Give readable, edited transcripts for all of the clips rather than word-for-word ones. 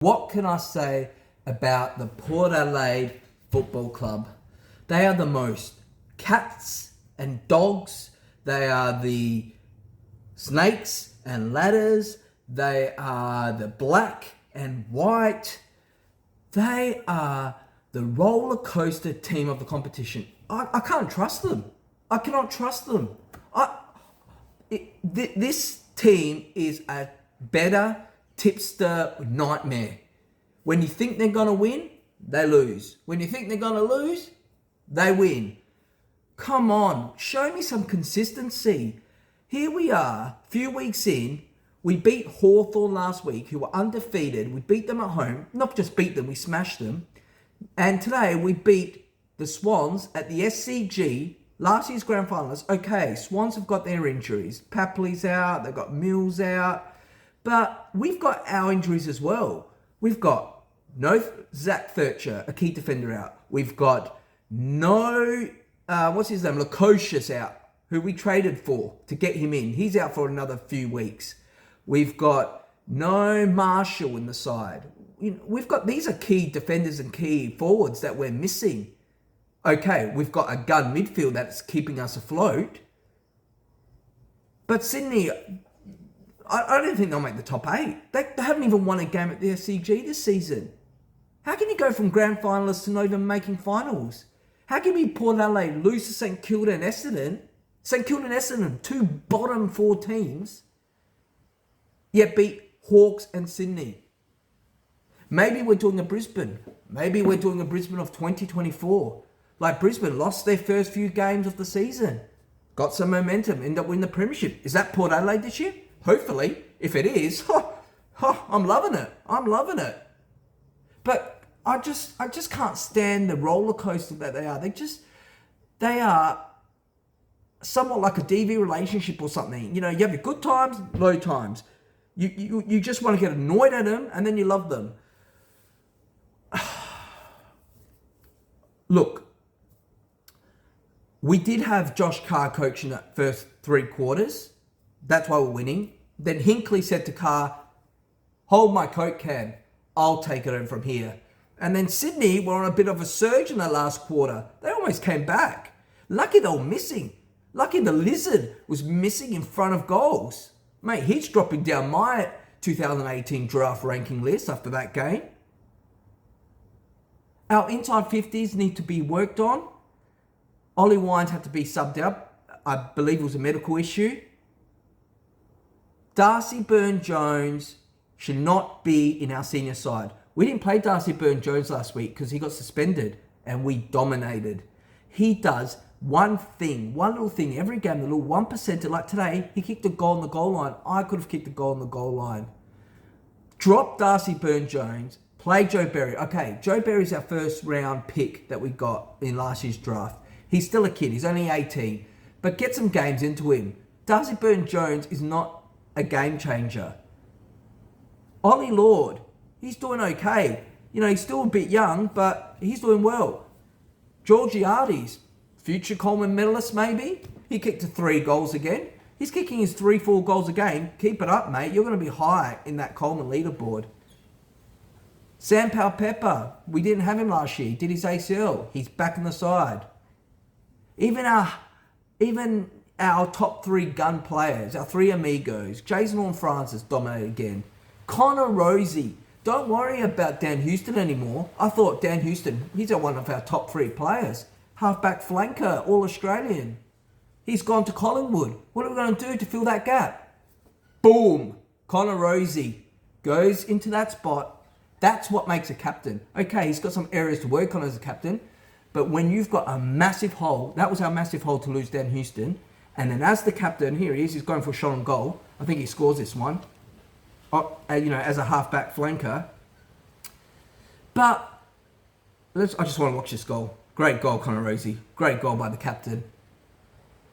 What can I say about the Port Adelaide Football Club? They are the most cats and dogs. They are the snakes and ladders. They are the black and white. They are the roller coaster team of the competition. I can't trust them. I cannot trust them. This team is a better tipster nightmare. When you think they're going to win, they lose. When you think they're going to lose, they win. Come on, show me some consistency. Here we are, a few weeks in. We beat Hawthorn last week, who were undefeated. We beat them at home. Not just beat them, we smashed them. And today we beat the Swans at the SCG, last year's grand finalists. Okay, Swans have got their injuries. Papley's out, they've got Mills out. But we've got our injuries as well. We've got no Zach Thurcher, a key defender, out. We've got no, Lukosius out, who we traded for to get him in. He's out for another few weeks. We've got no Marshall in the side. These are key defenders and key forwards that we're missing. Okay, we've got a gun midfield that's keeping us afloat. But Sydney, I don't think they'll make the top 8. They haven't even won a game at the SCG this season. How can you go from grand finalists to not even making finals? How can we Port Adelaide lose to St Kilda and Essendon? St Kilda and Essendon, 2 bottom 4 teams, yet beat Hawks and Sydney. Maybe we're doing a Brisbane. Maybe we're doing a Brisbane of 2024. Like Brisbane lost their first few games of the season. Got some momentum, end up winning the premiership. Is that Port Adelaide this year? Hopefully. If it is, I'm loving it. I'm loving it. But I just can't stand the roller coaster that they are. They are somewhat like a DV relationship or something. You have your good times, low times. You just want to get annoyed at them and then you love them. Look, we did have Josh Carr coaching that first 3 quarters. That's why we're winning. Then Hinkley said to Carr, hold my Coke can. I'll take it in from here. And then Sydney were on a bit of a surge in the last quarter. They almost came back. Lucky they were missing. Lucky the Lizard was missing in front of goals. Mate, he's dropping down my 2018 draft ranking list after that game. Our inside 50s need to be worked on. Ollie Wines had to be subbed out. I believe it was a medical issue. Darcy Byrne-Jones should not be in our senior side. We didn't play Darcy Byrne-Jones last week because he got suspended and we dominated. He does one little thing every game, the little 1%. Like today, he kicked a goal on the goal line. I could have kicked a goal on the goal line. Drop Darcy Byrne-Jones, play Joe Berry. Okay, Joe Berry's our first round pick that we got in last year's draft. He's still a kid, he's only 18, but get some games into him. Darcy Byrne-Jones is not a game changer. Ollie Lord, he's doing okay. He's still a bit young, but he's doing well. Georgiades, future Coleman medalist maybe. He kicked 3 goals again. He's kicking his 3-4 goals a game. Keep it up, mate. You're going to be high in that Coleman leaderboard. Sam Powell-Pepper, we didn't have him last year. He did his ACL. He's back in the side. Even our top 3 gun players, our 3 amigos, Jason Horne-Francis dominated again. Connor Rosie, don't worry about Dan Houston anymore. I thought Dan Houston, he's one of our top 3 players. Halfback flanker, All-Australian. He's gone to Collingwood. What are we going to do to fill that gap? Boom! Connor Rosie goes into that spot. That's what makes a captain. Okay, he's got some areas to work on as a captain, but when you've got a massive hole, that was our massive hole to lose Dan Houston, and then as the captain, here he is, he's going for a shot on goal. I think he scores this one. As a halfback flanker. But I just want to watch this goal. Great goal, Connor Rosie. Great goal by the captain.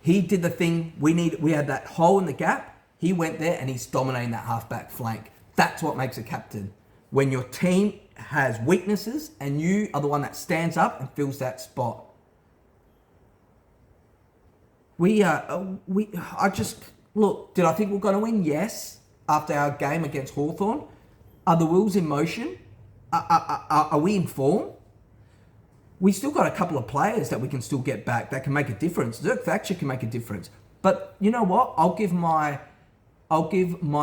He did the thing we needed. We had that hole in the gap. He went there and he's dominating that halfback flank. That's what makes a captain. When your team has weaknesses and you are the one that stands up and fills that spot. Look, did I think we're going to win? Yes. After our game against Hawthorn. Are the wheels in motion? Are we in form? We still got a couple of players that we can still get back that can make a difference. Zerk Thatcher can make a difference. But you know what? I'll give my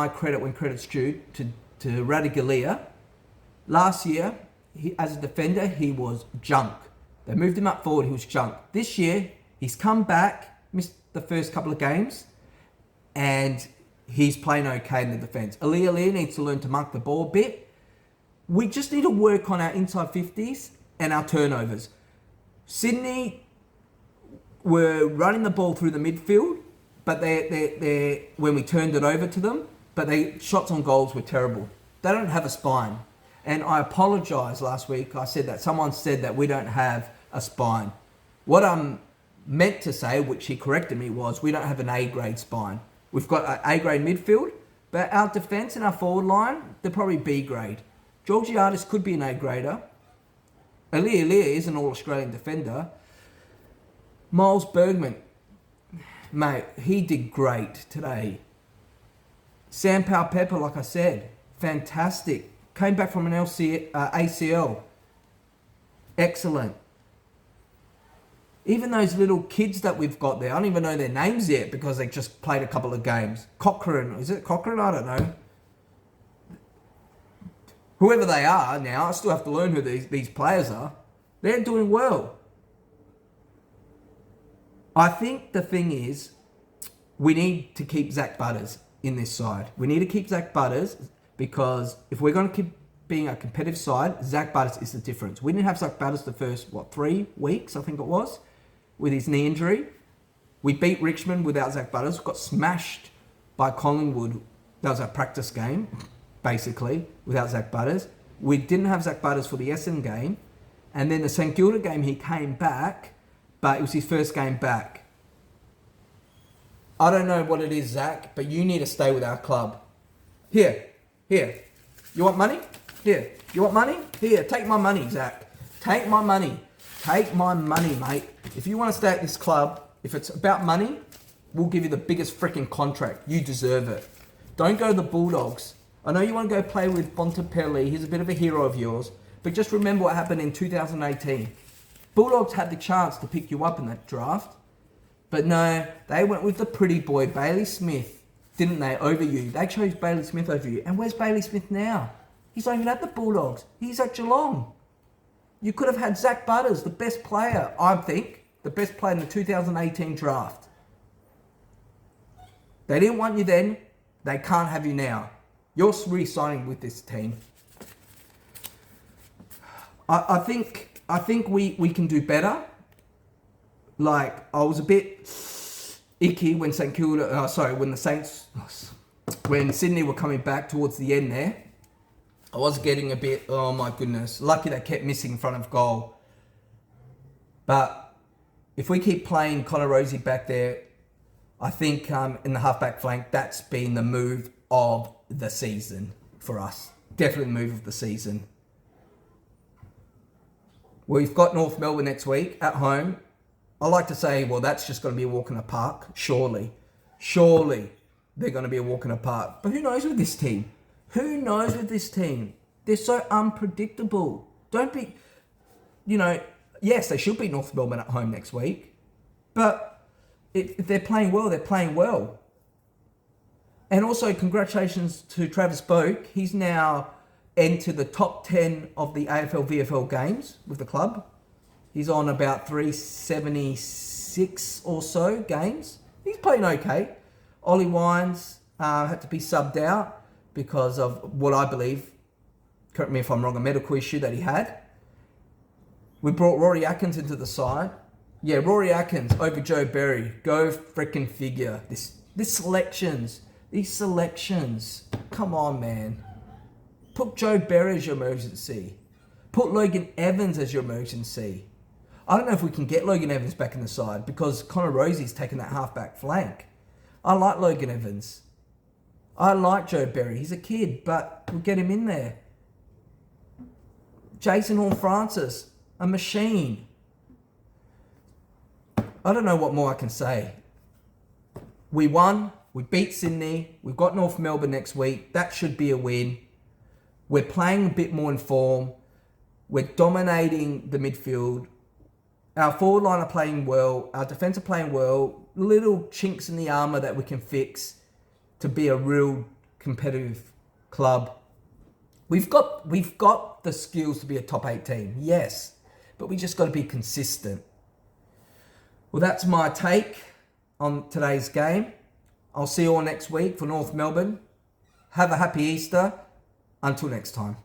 credit when credit's due to Radigalia. Last year, as a defender, he was junk. They moved him up forward, he was junk. This year, he's come back, missed the first couple of games, and he's playing okay in the defence. Ali needs to learn to mark the ball a bit. We just need to work on our inside 50s and our turnovers. Sydney were running the ball through the midfield, but they when we turned it over to them, but their shots on goals were terrible. They don't have a spine. And I apologise last week. I said that someone said that we don't have a spine. What I'm meant to say, which he corrected me, was we don't have an A-grade spine. We've got an A-grade midfield, but our defence and our forward line, they're probably B-grade. Georgiadis could be an A-grader. Ali is an All-Australian defender. Miles Bergman, mate, he did great today. Sam Powell-Pepper, like I said, fantastic. Came back from an ACL. Excellent. Even those little kids that we've got there, I don't even know their names yet because they just played a couple of games. Cochrane, is it Cochrane? I don't know. Whoever they are now, I still have to learn who these players are. They're doing well. I think the thing is, we need to keep Zach Butters in this side. We need to keep Zach Butters because if we're going to keep being a competitive side, Zach Butters is the difference. We didn't have Zach Butters the first, 3 weeks, I think it was, with his knee injury. We beat Richmond without Zach Butters. Got smashed by Collingwood. That was our practice game, basically, without Zach Butters. We didn't have Zach Butters for the Essendon game. And then the St Kilda game, he came back, but it was his first game back. I don't know what it is, Zach, but you need to stay with our club. Here. You want money? Here. You want money? Here, take my money, Zach. Take my money. Take my money, mate. If you want to stay at this club, if it's about money, we'll give you the biggest freaking contract. You deserve it. Don't go to the Bulldogs. I know you want to go play with Bontempelli. He's a bit of a hero of yours. But just remember what happened in 2018. Bulldogs had the chance to pick you up in that draft. But no, they went with the pretty boy, Bailey Smith. Didn't they, over you? They chose Bailey Smith over you. And where's Bailey Smith now? He's not even at the Bulldogs. He's at Geelong. You could have had Zach Butters, the best player, I think, the best player in the 2018 draft. They didn't want you then. They can't have you now. You're re-signing with this team. I think we can do better. Like, I was a bit icky when when Sydney were coming back towards the end there. I was getting a bit, oh my goodness. Lucky they kept missing in front of goal. But if we keep playing Connor Rosie back there, I think in the halfback flank, that's been the move of the season for us. Definitely the move of the season. We've got North Melbourne next week at home. I like to say, well, that's just going to be a walk in the park. Surely they're going to be a walk in the park. But who knows with this team? Who knows with this team? They're so unpredictable. Don't be, yes, they should beat North Melbourne at home next week. But if they're playing well, they're playing well. And also, congratulations to Travis Boak. He's now entered the top 10 of the AFL VFL games with the club. He's on about 376 or so games. He's playing okay. Ollie Wines had to be subbed out because of what I believe, correct me if I'm wrong, a medical issue that he had. We brought Rory Atkins into the side. Yeah, Rory Atkins over Joe Berry. Go frickin' figure. These selections. Come on, man. Put Joe Berry as your emergency. Put Logan Evans as your emergency. I don't know if we can get Logan Evans back in the side because Connor Rosie's taking that halfback flank. I like Logan Evans. I like Joe Berry. He's a kid, but we'll get him in there. Jason Horne-Francis, a machine. I don't know what more I can say. We won. We beat Sydney. We've got North Melbourne next week. That should be a win. We're playing a bit more in form. We're dominating the midfield. Our forward line are playing well. Our defence are playing well. Little chinks in the armour that we can fix to be a real competitive club. We've got the skills to be a top 8 team, yes, but we just got to be consistent. Well, that's my take on today's game. I'll see you all next week for North Melbourne. Have a happy Easter. Until next time.